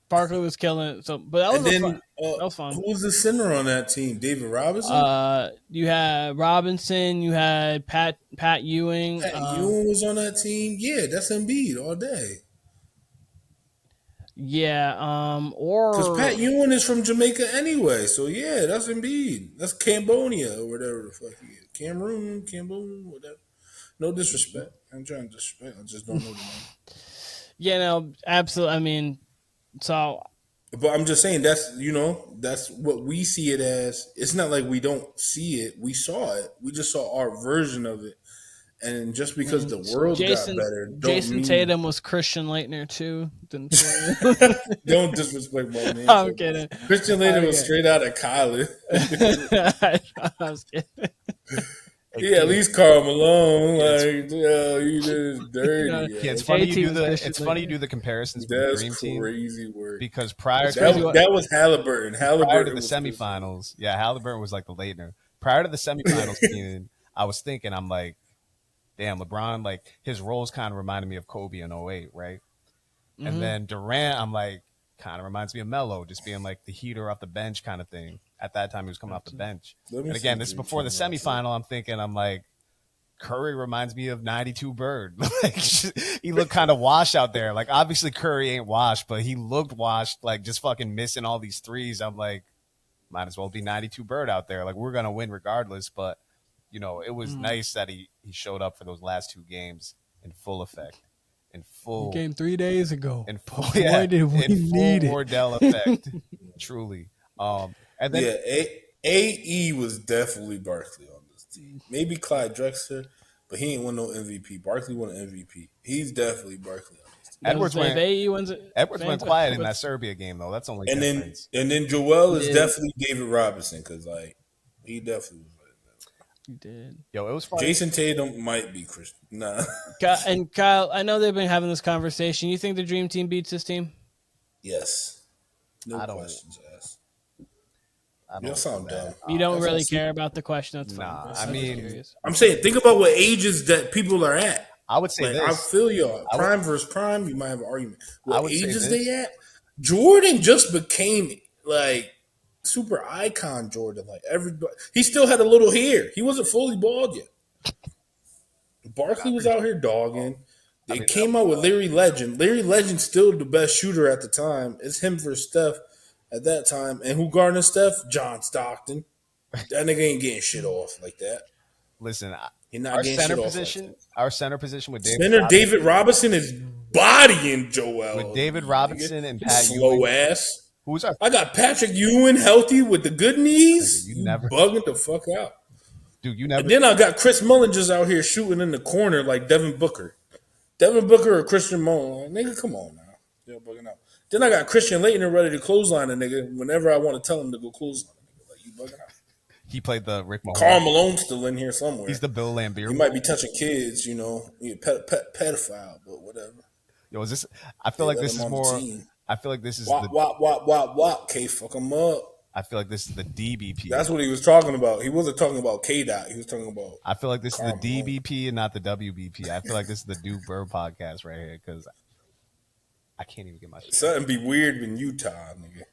Barkley was killing it. So, but that was fun. Who was the center on that team? David Robinson. You had Robinson. You had Pat Ewing. Pat Ewing was on that team. Yeah, that's Embiid all day. Yeah, or because Pat Ewing is from Jamaica anyway, so yeah, that's Embiid. That's Cambodia or whatever the fuck he is. Cameroon, whatever. No disrespect. I'm trying to disrespect. I just don't know the name. Yeah, no, absolutely. I mean, so. But I'm just saying that's what we see it as. It's not like we don't see it. We saw it. We just saw our version of it. And just because the world got better, Jason Tatum was Christian Laettner too. Don't disrespect my name. I'm kidding. Christian Laettner was straight out of college. I was kidding. Yeah, at least Karl Malone, like, you did dirty. Yeah, it's funny you do the comparisons with the Dream Team. That's crazy work. Because prior to that was Halliburton. Prior to the semifinals, Halliburton was like the Laettner. Prior to the semifinals, Keenan, I was thinking, I'm like, damn, LeBron, like, his roles kind of reminded me of Kobe in 08, right? Mm-hmm. And then Durant, I'm like, kind of reminds me of Melo, just being like the heater off the bench kind of thing. At that time, he was coming off the bench. And again, this is before the semifinal. I'm like, Curry reminds me of 92 Bird. Like, he looked kind of washed out there. Like, obviously Curry ain't washed, but he looked washed, like just fucking missing all these threes. I'm like, might as well be 92 Bird out there. Like, we're going to win regardless, but it was nice that he showed up for those last two games in full effect. In full. He came 3 days ago. In full, Why did we need it? Wardell effect. Truly. And then AE was definitely Barkley on this team. Maybe Clyde Drexler, but he ain't won no MVP. Barkley won an MVP. He's definitely Barkley on this team. Edwards went quiet in that Serbia game though. That's only difference. Then Joel is definitely David Robinson because like he definitely was. You did. Yo, it was fun. Jason Tatum might be Christian. Nah. And Kyle, I know they've been having this conversation. You think the Dream Team beats this team? Yes. No questions asked. You sound dumb. You don't really care about the question. That's fine. Nah, I mean, I'm saying think about what ages that people are at. I would say this. I feel y'all. Prime versus prime, you might have an argument. What ages they at? Jordan just became like super icon Jordan. Like everybody, he still had a little hair. He wasn't fully bald yet. Barkley was out here dogging. They came out with Larry Legend. Larry Legend's still the best shooter at the time. It's him versus Steph at that time. And who guarded Steph? John Stockton. That nigga ain't getting shit off like that. Listen, our center position with David Robinson is bodying Joel. With David Robinson and Pat slow Ewing. Ass. I got Patrick Ewing healthy with the good knees. You bugging the fuck out. Dude, you never. And then I got Chris Mullin just out here shooting in the corner like Devin Booker. Devin Booker or Christian Mullin. Like, nigga, come on now. Still bugging out. Then I got Christian Laettner ready to clothesline a nigga whenever I want to tell him to go clothesline a nigga. Like, you bugging out. He played the Rick Mahorn. Karl Malone's still in here somewhere. He's the Bill Lambier. He might be touching kids, you know. He a pedophile, but whatever. Yo, is this? I feel like this is more. I feel like this is wop. K fuck him up. I feel like this is the DBP. That's what he was talking about. He wasn't talking about K Dot. He was talking about. I feel like this Karl is the DBP and not the WBP. I feel like this is the Duke Bird podcast right here because I can't even get my shit. Something be weird in Utah, nigga.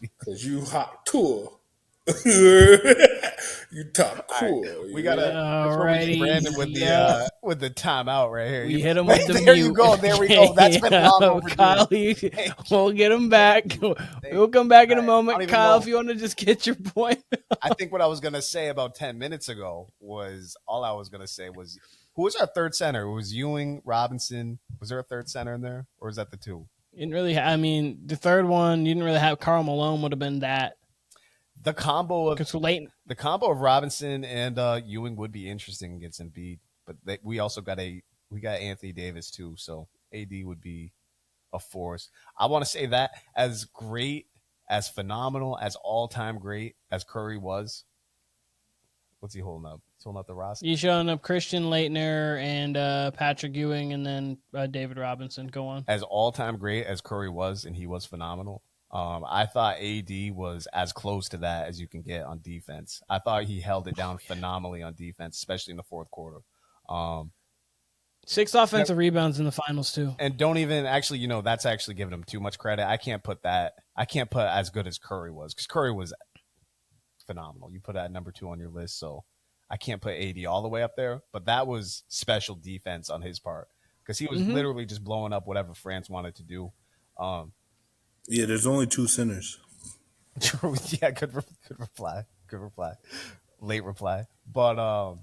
Because you hot tour. You top cool. Right. We gotta Brandon with the timeout right here. We hit him with the there mute. You go. There we go. That's been long overdue. Kyle, we'll get him back. We'll come back in a moment, Kyle. If you want to just get your point. I think what I was gonna say about 10 minutes ago was who was our third center? It was Ewing, Robinson. Was there a third center in there, or is that the two? You didn't really. The third one you didn't really have. Karl Malone would have been that. The combo of Robinson and Ewing would be interesting against Embiid, but we also got Anthony Davis too, so AD would be a force. I want to say that as great, as phenomenal, as all-time great as Curry was. What's he holding up? He's holding up the roster. He's showing up Christian Laettner and Patrick Ewing, and then David Robinson. Go on. As all-time great as Curry was, and he was phenomenal. I thought AD was as close to that as you can get on defense. I thought he held it down phenomenally on defense, especially in the fourth quarter. 6 offensive rebounds in the finals too. And don't even actually, that's actually giving him too much credit. I can't put as good as Curry was, because Curry was phenomenal. You put that number 2 on your list, so I can't put AD all the way up there. But that was special defense on his part, because he was literally just blowing up whatever France wanted to do. Yeah, there's only 2 centers. Yeah, good reply. Late reply. But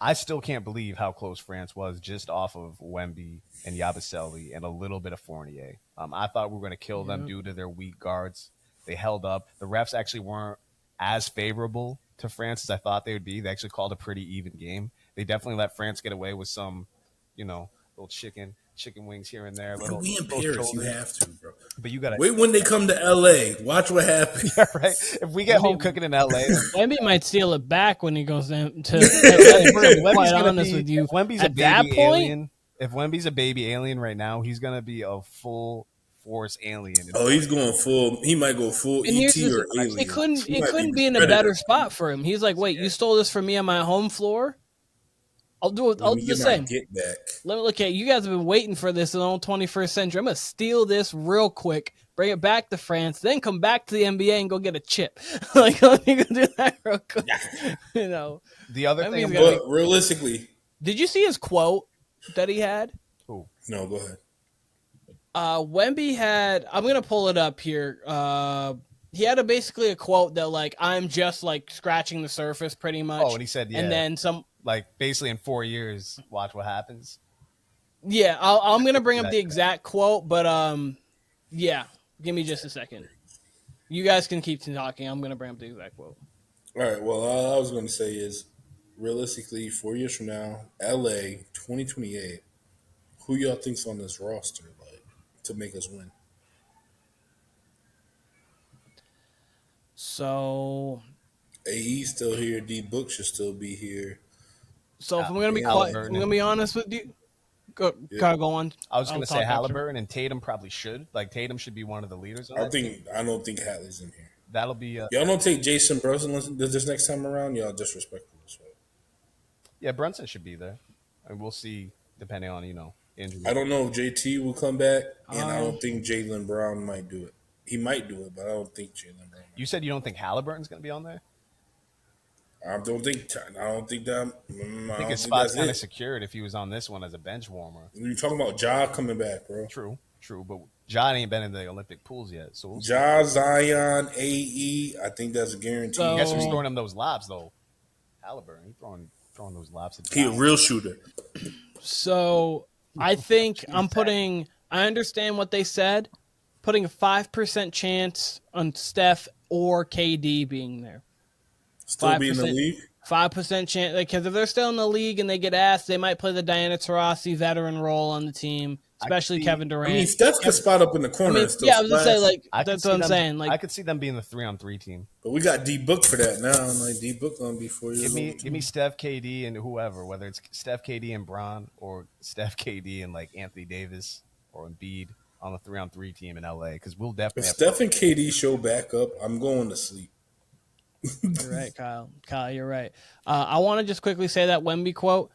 I still can't believe how close France was just off of Wemby and Yabusele and a little bit of Fournier. I thought we were going to kill them due to their weak guards. They held up. The refs actually weren't as favorable to France as I thought they would be. They actually called a pretty even game. They definitely let France get away with some, little chicken wings here and there. Bro, we in Paris, you have to, bro. But you gotta wait when they come to LA. Watch what happens. Yeah, right. If we get home cooking in LA, Wemby might steal it back when he goes in to LA. Quite honest with you. If Wemby's at that point, alien, if Wemby's a baby alien right now, he's gonna be a full force alien. Oh, he's going full. He might go full ET or alien. It couldn't be in a better spot for him. He's like, wait, you stole this from me on my home floor? I'll do it. I'll do the same. Get back. Let me look at you. Guys have been waiting for this in the 21st century. I'm gonna steal this real quick, bring it back to France, then come back to the NBA and go get a chip. Like, let me go do that real quick. The other thing, but realistically, did you see his quote that he had? Oh no, go ahead. Wemby had. I'm gonna pull it up here. He had basically a quote that like, I'm just like scratching the surface, pretty much. Oh, and he said, yeah. And then some. Like, basically in 4 years, watch what happens. Yeah, I'm going to bring up the exact quote, but yeah, give me just a second. You guys can keep talking. I'm going to bring up the exact quote. All right, well, all I was going to say is, realistically, 4 years from now, LA, 2028, who y'all think's on this roster, like, to make us win? So... AE's still here. D-Book should still be here. So if I'm going to be honest with you, go on. I was going to say Halliburton and Tatum probably should. Like, Tatum should be one of the leaders. I don't think Hatley's in here. That'll be. Y'all don't take Jason Brunson this next time around. Y'all disrespectful as well. Yeah, Brunson should be there, and we'll see depending on injury. I don't know if JT will come back, and I don't think Jaylen Brown might do it. He might do it, but I don't think Jaylen Brown. You said you don't think Halliburton's going to be on there? I don't think that. I think his spot's kind of secured if he was on this one as a bench warmer. You're talking about Ja coming back, bro. True. But Ja ain't been in the Olympic pools yet. So Ja, Zion, AE, I think that's a guarantee. Guess who's throwing him those lobs though? Halliburton. He's throwing those lobs. He a real shooter. So I think I understand what they said. Putting a 5% chance on Steph or KD being there. Still be in the league? 5% chance. Because if they're still in the league and they get asked, they might play the Diana Taurasi veteran role on the team. especially Kevin Durant. I mean, Steph could spot up in the corner. And still I was gonna say, like, I that's what I'm saying. Like, I could see them being the 3-on-3 team. But we got D Book for that now. I'm like, D Book gonna be 4 years old. Give me Steph, KD, and whoever, whether it's Steph, KD, and Bron, or Steph, KD, and like Anthony Davis or Embiid on the 3-on-3 team in LA, because we'll definitely. If Steph and KD show back up, I'm going to sleep. You're right, Kyle. Kyle, you're right. I want to just quickly say that Wemby quote.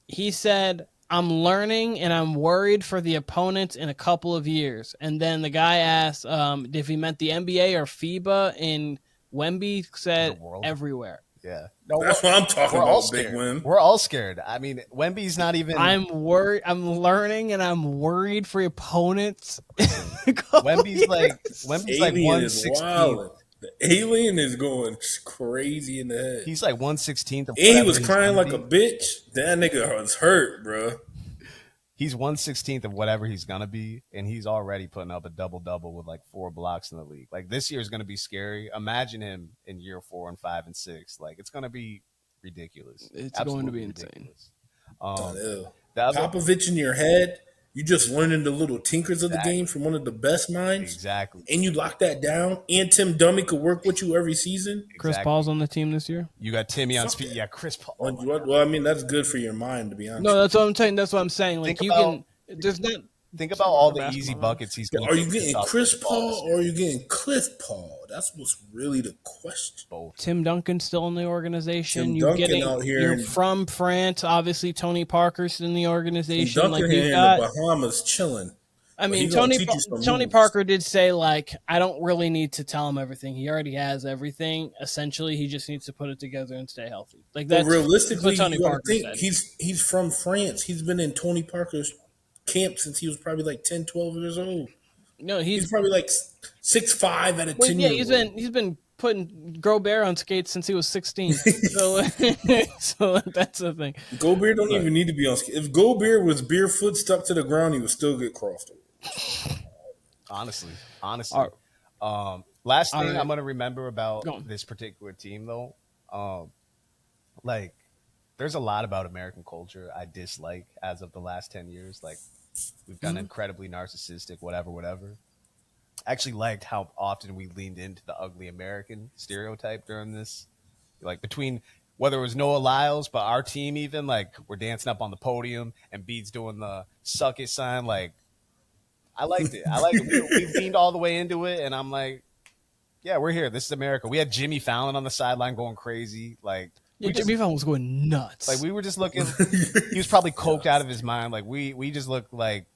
He said, "I'm learning and I'm worried for the opponents in a couple of years." And then the guy asked if he meant the NBA or FIBA, and Wemby said everywhere. Yeah. No, that's what I'm talking about, Big Wim. We're all scared. I mean, Wemby's not even. I'm worried. I'm learning and I'm worried for opponents. Wemby's like 1/16. The alien is going crazy in the head. He's like 1/16. And he was crying like a bitch. That nigga was hurt, bro. He's 1/16 of whatever he's gonna be, and he's already putting up a double-double with like 4 blocks in the league. Like, this year is gonna be scary. Imagine him in year 4 and 5 and 6. Like, it's gonna be ridiculous. It's going to be insane. Popovich in your head. You just learning the little tinkers of the game from one of the best minds. Exactly. And you lock that down. And Tim Dummy could work with you every season. Chris Paul's on the team this year. You got Timmy on speed. Yeah, Chris Paul. Well, I mean, that's good for your mind, to be honest. No, that's what I'm saying. That's what I'm saying. Like, there's not. Think about all the easy buckets he's going to Are you getting Chris Paul or are you getting Cliff Paul? That's what's really the question. Both. Tim Duncan's still in the organization. You're from France. Obviously, Tony Parker's in the organization. Tim Duncan here in the Bahamas chilling. I mean, Tony Parker did say, like, I don't really need to tell him everything. He already has everything. Essentially, he just needs to put it together and stay healthy. Like, that's realistically, what Tony Parker said. He's from France. He's been in Tony Parker's camp since he was probably like 10, 12 years old. No, he's probably like 6'5" at a 10-year-old. Yeah, he's been putting Gobert on skates since he was 16. so that's the thing. Gobert don't even need to be on skates. If Gobert was barefoot stuck to the ground, he would still get crossed over. Honestly. Last thing I'm gonna remember about this particular team, though, like, there's a lot about American culture I dislike as of the last 10 years. Like, we've gotten incredibly narcissistic, whatever. I actually liked how often we leaned into the ugly American stereotype during this. Like, between whether it was Noah Lyles, but our team even, like, we're dancing up on the podium and Bede's doing the suck it sign. Like, I liked it. We leaned all the way into it, and I'm like, yeah, we're here. This is America. We had Jimmy Fallon on the sideline going crazy. Like, Jimmy Fallon was going nuts. Like, we were just looking. He was probably coked out of his mind. Like, we just looked like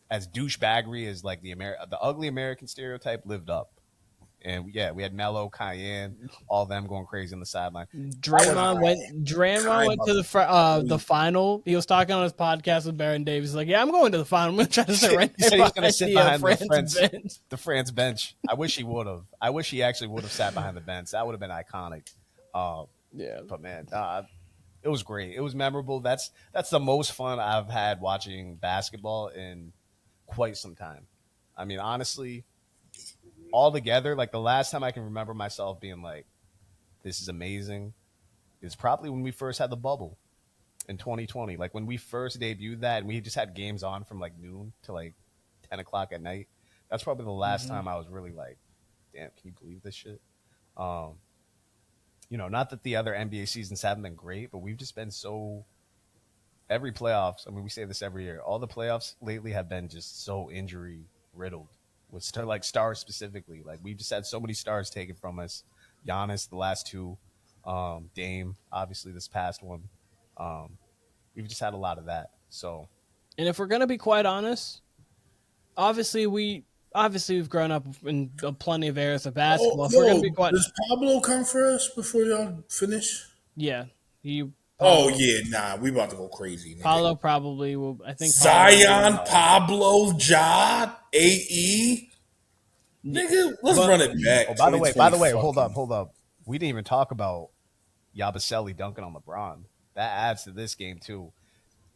as douchebaggery as like the ugly American stereotype lived up. And yeah, we had Melo, Cayenne, all them going crazy on the sideline. Draymond went to the final. He was talking on his podcast with Baron Davis. He's like, yeah, I'm going to the final. I'm going to try to sit right there. He was going to sit behind the France bench. I wish he would have. I wish he actually would have sat behind the bench. That would have been iconic. Yeah, but man, it was great. It was memorable. That's the most fun I've had watching basketball in quite some time. I mean, honestly, all together, like, the last time I can remember myself being like, this is amazing, is probably when we first had the bubble in 2020. Like, when we first debuted that, and we just had games on from like noon to like 10 o'clock at night. That's probably the last time I was really like, damn, can you believe this shit? Not that the other NBA seasons haven't been great, but we've just been so every playoffs. I mean, we say this every year. All the playoffs lately have been just so injury riddled with stars specifically. Like, we've just had so many stars taken from us. Giannis, the last two, Dame, obviously this past one. We've just had a lot of that. So, and if we're gonna be quite honest, obviously we've grown up in plenty of eras of basketball. Does Pablo come for us before y'all finish? Yeah. We about to go crazy. Nigga. Pablo probably will. I think Zion, Pablo, Ja, AE. Nigga, let's run it back. Oh, by the way, hold up. We didn't even talk about Yabusele dunking on LeBron. That adds to this game too.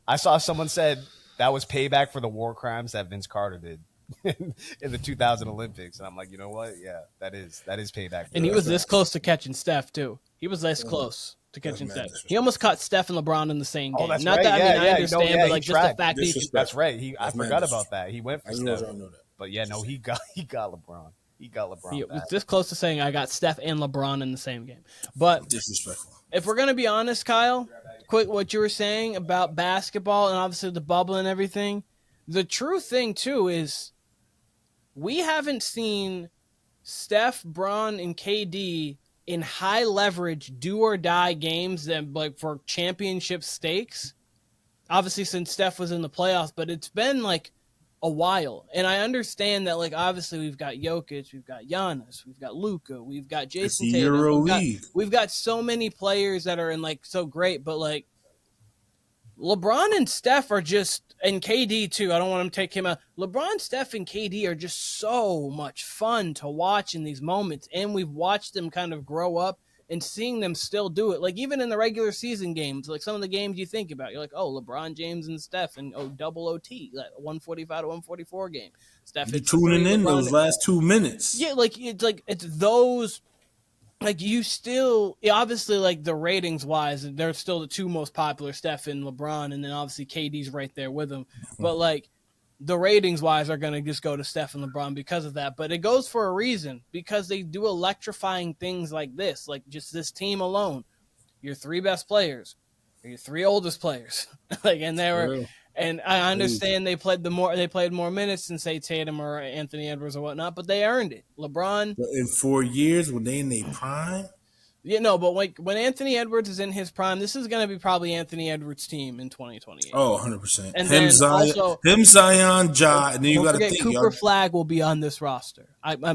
I saw someone said that was payback for the war crimes that Vince Carter did in the 2000 Olympics, and I'm like, you know what? Yeah, that is payback. And he was this close to catching Steph too. He was this close to catching mad Steph. He disrespectful. almost caught Steph and LeBron in the same game. Oh, that's Not right. that I understand, but he like just the tried. fact that he, Disrespect. That's right. I That's forgot mad about that. He went for I know Steph. y'all know that. But yeah, no, he got LeBron. He got LeBron. he was back. this close to saying I got Steph and LeBron in the same game. But Disrespectful. if we're gonna be honest, Kyle, quick, what you were saying about basketball and obviously the bubble and everything, the true thing too is we haven't seen Steph, Bron, and KD in high leverage do or die games that like for championship stakes. Obviously, since Steph was in the playoffs, but it's been like a while. And I understand that, like, obviously we've got Jokic, we've got Giannis, we've got Luka, we've got Jason Tatum. Euro League. We've got so many players that are in like so great, but like LeBron and Steph are just, and KD too. I don't want to take him out. LeBron, Steph, and KD are just so much fun to watch in these moments, and we've watched them kind of grow up and seeing them still do it. Like even in the regular season games, like some of the games you think about, you're like, oh, LeBron James and Steph, and double OT, like 145 to 144 game. Steph, You tuning in those last 2 minutes. Yeah, it's those. Like you still, obviously, like the ratings wise, they're still the two most popular, Steph and LeBron, and then obviously KD's right there with them. But like the ratings wise are going to just go to Steph and LeBron because of that. But it goes for a reason, because they do electrifying things like this, like just this team alone. Your three best players, or your three oldest players, like, and they were. And I understand they played more minutes than say Tatum or Anthony Edwards or whatnot, but they earned it. LeBron In 4 years, when they in their prime, yeah, no, but like when Anthony Edwards is in his prime, this is going to be probably Anthony Edwards' team in 2028. oh, 100%. And him, then Zion, also, Ja, and then you got to think, Cooper Flag will be on this roster.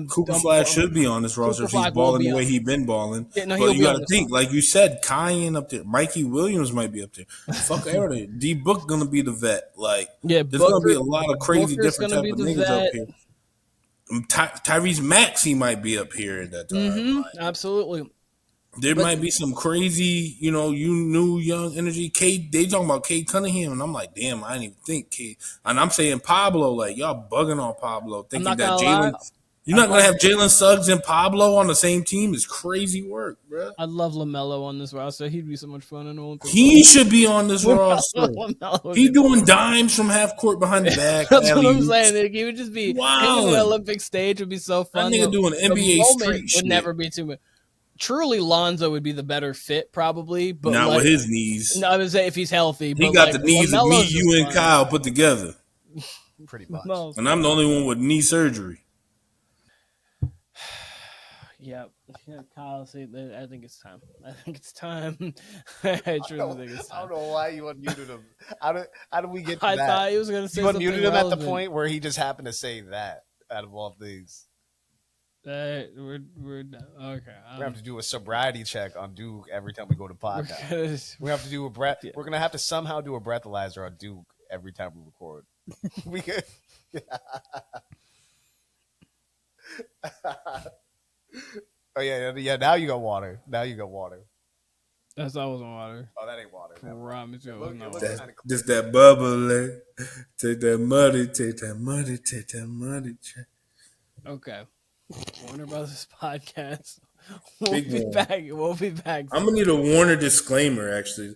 Cooper Flag should be on this roster if he's balling the way he's been balling. Yeah, no, but you got to think, like you said, Kyan up there, Mikey Williams might be up there. Fuck everything. D Book gonna be the vet. Like, yeah, there's gonna be a lot of crazy different type of niggas up here. Tyrese Maxey might be up here at that time. Mm-hmm, like, absolutely. There might be some crazy, new young energy. They talking about Cade Cunningham, and I'm like, damn, I didn't even think Cade. And I'm saying Pablo, like y'all bugging on Pablo, thinking that Jalen. You're not gonna have Jalen Suggs and Pablo on the same team. Is crazy work, bro. I'd love LaMelo on this roster. He'd be so much fun. He should be on this roster. He doing dimes from half court behind the back. That's what I'm saying. He would just be wow. the Olympic stage would be so fun. That nigga doing NBA street shit would never be too much. Truly, Lonzo would be the better fit, probably, but not with his knees. No, I would say if he's healthy. He got the knees of me, you, and Kyle put together. Pretty much. And I'm the only one with knee surgery. Yeah, Kyle. See, I think it's time. I truly think it's time. I don't know why you unmuted him. How did we get to I that? thought he was going to say something unmuted him relevant. at the point where he just happened to say that out of all things. We're okay. We have to do a sobriety check on Duke every time we go to podcast. We have to do a breath. Yeah. We're gonna have to somehow do a breathalyzer on Duke every time we record. We could. Oh yeah. Now you got water. That's always water. Oh, that ain't water. Just that bubble. Take that muddy. Take that muddy. Okay. Warner Brothas Podcast. We'll be back. I'm gonna need a Warner disclaimer. Actually,